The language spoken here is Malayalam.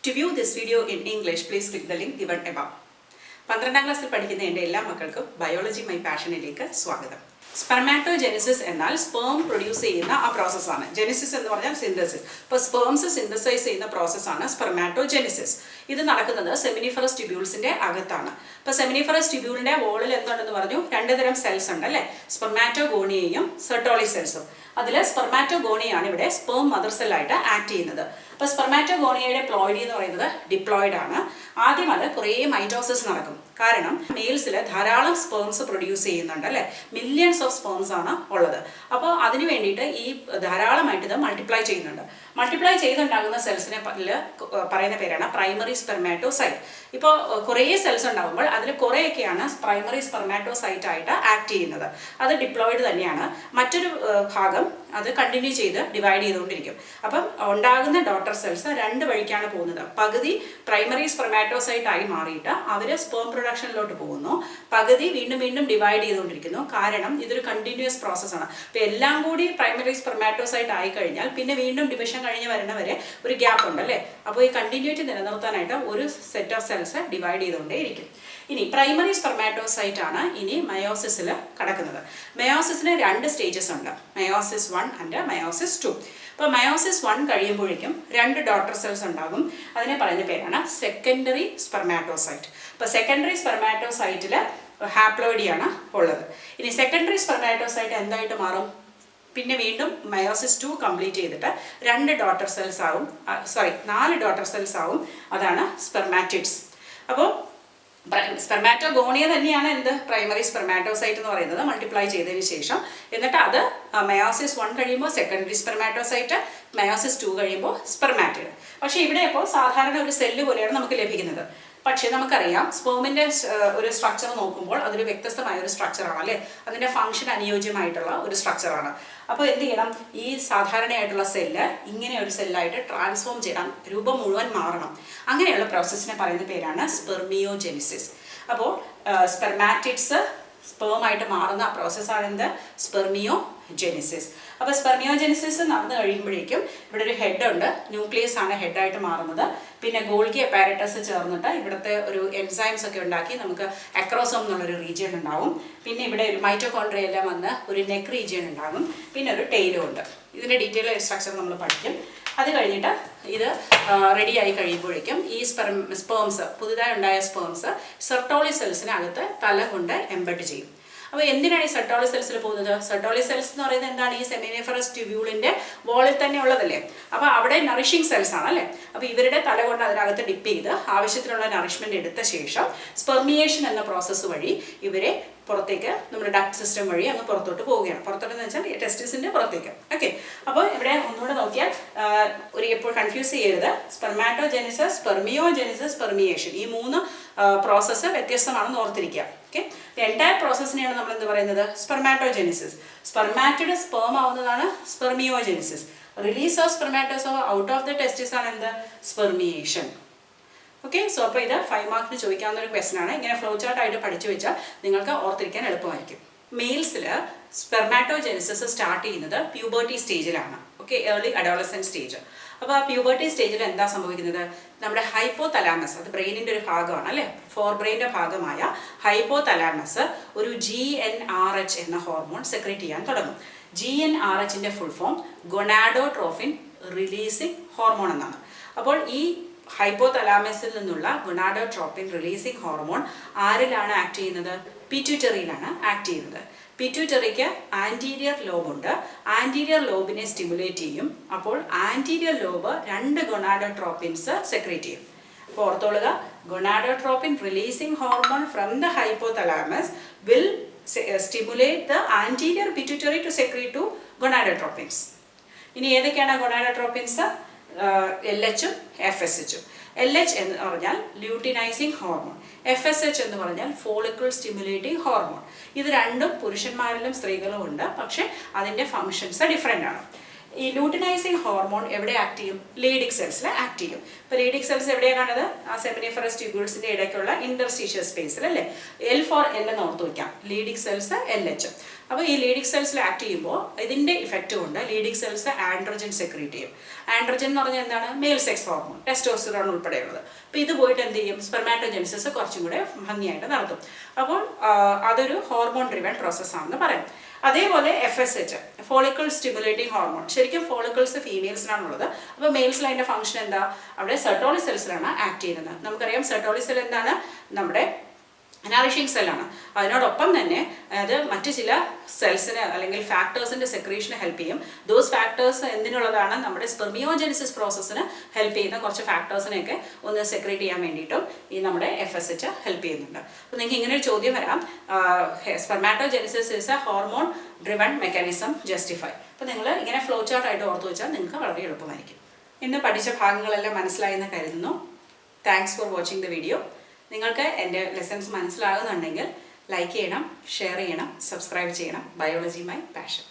To view this video in English, please click the link given above. 12ാം ക്ലാസ്സിൽ പഠിക്കുന്ന എൻ്റെ എല്ലാ മക്കൾക്കും ബയോളജി മൈ പാഷനിലേക്ക് സ്വാഗതം. സ്പെർമാറ്റോജെനിസിസ് എന്നാൽ സ്പേം പ്രൊഡ്യൂസ് ചെയ്യുന്ന ആ പ്രോസസ്സാണ്. ജെനിസിസ് എന്ന് പറഞ്ഞാൽ സിന്തസിസ്. ഇപ്പോൾ സ്പേംസ് സിന്തസൈസ് ചെയ്യുന്ന പ്രോസസ്സാണ് സ്പെർമാറ്റോജെനിസിസ്. ഇത് നടക്കുന്നത് സെമിനിഫറസ് ട്യൂബ്യൂൾസിൻ്റെ അകത്താണ്. ഇപ്പോൾ സെമിനിഫറസ് ട്യൂബ്യൂളിൻ്റെ വോളിൽ എന്തുണ്ടെന്ന് പറഞ്ഞു? 2 തരം സെൽസ് ഉണ്ട് അല്ലേ? സ്പെർമാറ്റോഗോണിയയും സെർട്ടോളി സെൽസും. അതിൽ സ്പെർമാറ്റോഗോണിയാണ് ഇവിടെ സ്പേം മദർ സെല്ലായിട്ട് ആക്ട് ചെയ്യുന്നത്. അപ്പോൾ സ്പെർമാറ്റോഗോണിയയുടെ പ്ലോയിഡി എന്ന് പറയുന്നത് ഡിപ്ലോയിഡ് ആണ്. ആദ്യം അത് കുറേ മൈറ്റോസിസ് നടക്കും. കാരണം മെയിൽസിൽ ധാരാളം സ്പേംസ് പ്രൊഡ്യൂസ് ചെയ്യുന്നുണ്ട് അല്ലേ? മില്യൺസ് ഓഫ് സ്പേംസ് ആണ് ഉള്ളത്. അപ്പോൾ അതിന് വേണ്ടിയിട്ട് ഈ ധാരാളമായിട്ട് ഇത് മൾട്ടിപ്ലൈ ചെയ്യുന്നുണ്ട്. മൾട്ടിപ്ലൈ ചെയ്തുണ്ടാകുന്ന സെൽസിനെ പറയുന്ന പേരാണ് പ്രൈമറി സ്പെർമാറ്റോസൈറ്റ്. ഇപ്പോൾ കുറേ സെൽസ് ഉണ്ടാകുമ്പോൾ അതിൽ കുറേയൊക്കെയാണ് പ്രൈമറി സ്പെർമാറ്റോസൈറ്റ് ആയിട്ട് ആക്ട് ചെയ്യുന്നത്. അത് ഡിപ്ലോയിഡ് തന്നെയാണ്. മറ്റൊരു ഭാഗം അത് കണ്ടിന്യൂ ചെയ്ത് ഡിവൈഡ് ചെയ്തുകൊണ്ടിരിക്കും. അപ്പം ഉണ്ടാകുന്ന ഡോട്ടർ സെൽസ് 2 വഴിക്കാണ് പോകുന്നത്. പകുതി പ്രൈമറി സ്പെർമാറ്റോസൈറ്റ് ആയി മാറിയിട്ട് അവർ സ്പേം പ്രൊഡക്ഷനിലോട്ട് പോകുന്നു. പകുതി വീണ്ടും വീണ്ടും ഡിവൈഡ് ചെയ്തുകൊണ്ടിരിക്കുന്നു. കാരണം ഇതൊരു കണ്ടിന്യൂസ് പ്രോസസ്സാണ്. അപ്പോൾ എല്ലാം കൂടി പ്രൈമറി സ്പെർമാറ്റോസൈറ്റ് ആയി കഴിഞ്ഞാൽ പിന്നെ വീണ്ടും ഡിവിഷൻ കഴിഞ്ഞ് വരുന്നവരെ ഒരു ഗ്യാപ്പ് ഉണ്ട് അല്ലേ? അപ്പോൾ ഈ കണ്ടിന്യൂറ്റി നിലനിർത്താനായിട്ട് ഒരു സെറ്റ് ഓഫ് സെൽസ് ഡിവൈഡ് ചെയ്തുകൊണ്ടേയിരിക്കും. ഇനി പ്രൈമറി സ്പെർമാറ്റോസൈറ്റ് ആണ് ഇനി മയോസിസിൽ കടക്കുന്നത്. മയോസിസിന് 2 സ്റ്റേജസ് ഉണ്ട്, മയോസിസ് 1 ആൻഡ് മയോസിസ് 2. അപ്പോൾ മയോസിസ് 1 കഴിയുമ്പോഴേക്കും 2 ഡോട്ടർ സെൽസ് ഉണ്ടാകും. അതിനെ പറയുന്ന പേരാണ് സെക്കൻഡറി സ്പെർമാറ്റോസൈറ്റ്. അപ്പോൾ സെക്കൻഡറി സ്പെർമാറ്റോസൈറ്റിൽ ഹാപ്ലോയിഡിയാണ് ഉള്ളത്. ഇനി സെക്കൻഡറി സ്പെർമാറ്റോസൈറ്റ് എന്തായിട്ട് മാറും? പിന്നെ വീണ്ടും മയോസിസ് 2 കംപ്ലീറ്റ് ചെയ്തിട്ട് 4 ഡോട്ടർ സെൽസ് ആവും. അതാണ് സ്പെർമാറ്റിഡ്സ്. അപ്പോൾ സ്പെർമാറ്റോഗോണിയ തന്നെയാണ് എന്ത് പ്രൈമറി സ്പെർമാറ്റോസൈറ്റ് എന്ന് പറയുന്നത് മൾട്ടിപ്ലൈ ചെയ്തതിന് ശേഷം. എന്നിട്ട് അത് മയോസിസ് 1 കഴിയുമ്പോൾ സെക്കൻഡറി സ്പെർമാറ്റോസൈറ്റ്, മയോസിസ് 2 കഴിയുമ്പോൾ സ്പെർമാറ്റിഡ്. പക്ഷേ ഇവിടെ ഇപ്പോൾ സാധാരണ ഒരു സെല്ല് പോലെയാണ് നമുക്ക് ലഭിക്കുന്നത്. പക്ഷേ നമുക്കറിയാം സ്പേമിൻ്റെ ഒരു സ്ട്രക്ചർ നോക്കുമ്പോൾ അതൊരു വ്യത്യസ്തമായ ഒരു സ്ട്രക്ചറാണ് അല്ലേ? അതിൻ്റെ ഫംഗ്ഷൻ അനുയോജ്യമായിട്ടുള്ള ഒരു സ്ട്രക്ചറാണ്. അപ്പോൾ എന്ത് ചെയ്യണം? ഈ സാധാരണയായിട്ടുള്ള സെല്ല് ഇങ്ങനെ ഒരു സെല്ലായിട്ട് ട്രാൻസ്ഫോം ചെയ്യണം, രൂപം മുഴുവൻ മാറണം. അങ്ങനെയുള്ള പ്രോസസ്സിനെ പറയുന്ന പേരാണ് സ്പെർമിയോജെനിസിസ്. അപ്പോൾ സ്പെർമാറ്റിഡ്സ് സ്പേമായിട്ട് മാറുന്ന പ്രോസസ്സാണ് എന്ത്? സ്പെർമിയോജെനിസിസ്. അപ്പോൾ സ്പെർമിയോജെനിസിസ് നടന്നു കഴിയുമ്പോഴേക്കും ഇവിടെ ഒരു ഹെഡ് ഉണ്ട്, ന്യൂക്ലിയസ് ആണ് ഹെഡായിട്ട് മാറുന്നത്. പിന്നെ ഗോൾഗി അപ്പാരറ്റസ് ചേർന്നിട്ട് ഇവിടുത്തെ ഒരു എൻസൈംസ് ഒക്കെ ഉണ്ടാക്കി നമുക്ക് അക്രോസോം എന്നുള്ളൊരു റീജിയൻ ഉണ്ടാവും. പിന്നെ ഇവിടെ ഒരു മൈറ്റോകോൺട്രിയ എല്ലാം വന്ന് ഒരു നെക്ക് റീജിയൻ ഉണ്ടാകും. പിന്നെ ഒരു ടെയിലും ഉണ്ട്. ഇതിൻ്റെ ഡീറ്റെയിൽ സ്ട്രക്ചർ നമ്മൾ പഠിക്കും. അത് കഴിഞ്ഞിട്ട് ഇത് റെഡിയായി കഴിയുമ്പോഴേക്കും ഈ സ്പേംസ് പുതുതായി ഉണ്ടായ സ്പേംസ് സെർട്ടോളി സെൽസിനകത്ത് തല കൊണ്ട് എംബഡ് ചെയ്യും. അപ്പോൾ എന്തിനാണ് ഈ സെർട്ടോളി സെൽസിൽ പോകുന്നത്? സെർട്ടോളി സെൽസ് എന്ന് പറയുന്നത് എന്താണ്? ഈ സെമിനിഫറസ് ട്യൂബ്യൂളിൻ്റെ വോളിൽ തന്നെ ഉള്ളതല്ലേ? അപ്പോൾ അവിടെ നറിഷിങ് സെൽസ് ആണ് അല്ലേ? അപ്പോൾ ഇവരുടെ തല കൊണ്ട് അതിനകത്ത് ഡിപ്പ് ചെയ്ത് ആവശ്യത്തിനുള്ള നറിഷ്മെൻറ്റ് എടുത്ത ശേഷം സ്പെർമിയേഷൻ എന്ന പ്രോസസ്സ് വഴി ഇവരെ പുറത്തേക്ക് നമ്മുടെ ഡക്ട് സിസ്റ്റം വഴി അങ്ങ് പുറത്തോട്ട് പോവുകയാണ്. പുറത്തോട്ടെന്ന് വെച്ചാൽ ടെസ്റ്റിസിൻ്റെ പുറത്തേക്ക്. ഓക്കെ, അപ്പോൾ ഇവിടെ ഒന്നുകൂടെ നോക്കിയാൽ എപ്പോൾ കൺഫ്യൂസ് ചെയ്യരുത്. സ്പെർമാറ്റോജെനിസിസ്, സ്പെർമിയോജെനിസിസ്, സ്പെർമിയേഷൻ, ഈ 3 പ്രോസസ്സ് വ്യത്യസ്തമാണെന്ന് ഓർത്തിരിക്കുക. ഓക്കെ, എൻറ്റയർ പ്രോസസ്സിനെയാണ് നമ്മൾ എന്ത് പറയുന്നത്? സ്പെർമാറ്റോജെനിസിസ്. സ്പെർമാറ്റിഡ് സ്പേം ആവുന്നതാണ് spermiogenesis. Release of spermatozoa out of the testis ആണ് എന്ത്? സ്പെർമിയേഷൻ. ഓക്കെ, സോ അപ്പോൾ ഇത് 5 മാർക്കിന് ചോദിക്കാവുന്ന ഒരു ക്വസ്റ്റൻ ആണ്. ഇങ്ങനെ ഫ്ലോ ചാർട്ടായിട്ട് പഠിച്ചു വെച്ചാൽ നിങ്ങൾക്ക് ഓർത്തിരിക്കാൻ എളുപ്പമായിരിക്കും. മെയിൽസിൽ സ്പെർമാറ്റോജെനിസിസ് സ്റ്റാർട്ട് ചെയ്യുന്നത് പ്യൂബർട്ടി സ്റ്റേജിലാണ്. Okay, early adolescent stage. അപ്പോൾ ആ പ്യൂബർട്ടി സ്റ്റേജിൽ എന്താ സംഭവിക്കുന്നത്? നമ്മുടെ ഹൈപ്പോതലാമസ്, അത് ബ്രെയിനിൻ്റെ ഒരു ഭാഗമാണ് അല്ലേ? ഫോർ ബ്രെയിൻ്റെ ഭാഗമായ ഹൈപ്പോതലാമസ് ഒരു GnRH എന്ന ഹോർമോൺ സെക്രേറ്റ് ചെയ്യാൻ തുടങ്ങും. GnRHൻ്റെ full form gonadotrophin releasing hormone എന്നാണ്. അപ്പോൾ ഈ ഹൈപ്പോതലാമസിൽ നിന്നുള്ള ഗൊണാഡോട്രോപ്പിൻ റിലീസിങ് ഹോർമോൺ ആരിലാണ് ആക്ട് ചെയ്യുന്നത്? പിറ്റ്യൂട്ടറിയിലാണ് ആക്ട് ചെയ്യുന്നത്. പിറ്റ്യൂട്ടറിക്ക് ആൻറ്റീരിയർ ലോബുണ്ട്. ആൻറ്റീരിയർ ലോബിനെ സ്റ്റിമുലേറ്റ് ചെയ്യും. അപ്പോൾ ആൻറ്റീരിയർ ലോബ് 2 ഗൊണാഡോട്രോപ്പിൻസ് സെക്രേറ്റ് ചെയ്യും. അപ്പോൾ ഓർത്തോളുക, gonadotropin releasing hormone from the hypothalamus will stimulate the anterior pituitary to secrete 2 gonadotropins. ഇനി ഏതൊക്കെയാണ് ഗൊണാഡോട്രോപ്പിൻസ്? LHഉം FSHഉം. LH എന്ന് പറഞ്ഞാൽ ല്യൂട്ടിനൈസിങ് ഹോർമോൺ, FSH എന്ന് പറഞ്ഞാൽ ഫോളിക്കിൾ സ്റ്റിമുലേറ്റിംഗ് ഹോർമോൺ. ഇത് രണ്ടും പുരുഷന്മാരിലും സ്ത്രീകളും ഉണ്ട്, പക്ഷേ അതിൻ്റെ ഫങ്ഷൻസ് ഡിഫറെൻ്റ് ആണ്. ഈ ലൂട്ടിനൈസിങ് ഹോർമോൺ എവിടെ ആക്ട് ചെയ്യും? ലീഡിക് സെൽസിൽ ആക്ട് ചെയ്യും. ഇപ്പോൾ ലീഡിക് സെൽസ് എവിടെയാണ് കാണുന്നത്? ആ സെമിനിഫറസ് ട്യൂബ്യൂൾസിൻ്റെ ഇടയ്ക്കുള്ള ഇന്റർസ്റ്റീഷ്യൽ സ്പേസിൽ അല്ലേ? L for L എന്ന് ഓർത്ത് വയ്ക്കാം. Leydig cells LH. അപ്പോൾ ഈ ലീഡിക് സെൽസിൽ ആക്ട് ചെയ്യുമ്പോൾ ഇതിൻ്റെ ഇഫക്റ്റ് കൊണ്ട് ലീഡിക് സെൽസ് ആൻഡ്രോജൻ സെക്രീറ്റ് ചെയ്യും. ആൻഡ്രോജൻ എന്ന് പറഞ്ഞാൽ എന്താണ്? മെയിൽ സെക്സ് ഹോർമോൺ, ടെസ്റ്റോസ്റ്റെറോൺ ഉൾപ്പെടെയുള്ളത്. അപ്പോൾ ഇത് പോയിട്ട് എന്ത് ചെയ്യും? സ്പെർമാറ്റോജെനിസിസ് കുറച്ചും കൂടെ ഭംഗിയായിട്ട് നടത്തും. അപ്പോൾ അതൊരു ഹോർമോൺ ഡ്രിവൺ പ്രോസസ്സാണെന്ന് പറയാം. അതേപോലെ FSH, ഫോളിക്കിൾ സ്റ്റിമുലേറ്റിംഗ് ഹോർമോൺ. ശരിക്കും ഫോളിക്കിൾസ് ഫീമെയിൽസിനാണുള്ളത്. അപ്പോൾ മെയിൽസിൽ അതിൻ്റെ ഫംഗ്ഷൻ എന്താ? അവിടെ സെർട്ടോളി സെൽസിലാണ് ആക്ട് ചെയ്യുന്നത്. നമുക്കറിയാം സെർട്ടോളി സെൽ എന്താണ്? നമ്മുടെ നറിഷിംഗ് സെല്ലാണ്. അതിനോടൊപ്പം തന്നെ അത് മറ്റ് ചില സെൽസിന് അല്ലെങ്കിൽ ഫാക്ടേഴ്സിൻ്റെ സെക്രീഷന് ഹെൽപ്പ് ചെയ്യും. ദോസ് ഫാക്ടേഴ്സ് എന്തിനുള്ളതാണ്? നമ്മുടെ സ്പെർമിയോജെനിസിസ് പ്രോസസ്സിന് ഹെൽപ്പ് ചെയ്യുന്ന കുറച്ച് ഫാക്ടേഴ്സിനെയൊക്കെ ഒന്ന് സെക്രീറ്റ് ചെയ്യാൻ വേണ്ടിയിട്ടും ഈ നമ്മുടെ FSH ഹെൽപ്പ് ചെയ്യുന്നുണ്ട്. അപ്പോൾ നിങ്ങൾക്ക് ഇങ്ങനെ ഒരു ചോദ്യം വരാം, spermatogenesis is A hormone driven mechanism justify. അപ്പോൾ നിങ്ങൾ ഇങ്ങനെ ഫ്ലോ ചാർട്ടായിട്ട് ഓർത്ത് വെച്ചാൽ നിങ്ങൾക്ക് വളരെ എളുപ്പമായിരിക്കും. ഇന്ന് പഠിച്ച ഭാഗങ്ങളെല്ലാം മനസ്സിലായെന്ന് കരുതുന്നു. Thanks for watching the video. നിങ്ങൾക്ക് എൻ്റെ ലെസൺസ് മനസ്സിലാകുന്നുണ്ടെങ്കിൽ ലൈക്ക് ചെയ്യണം, ഷെയർ ചെയ്യണം, സബ്സ്ക്രൈബ് ചെയ്യണം. Biology my passion.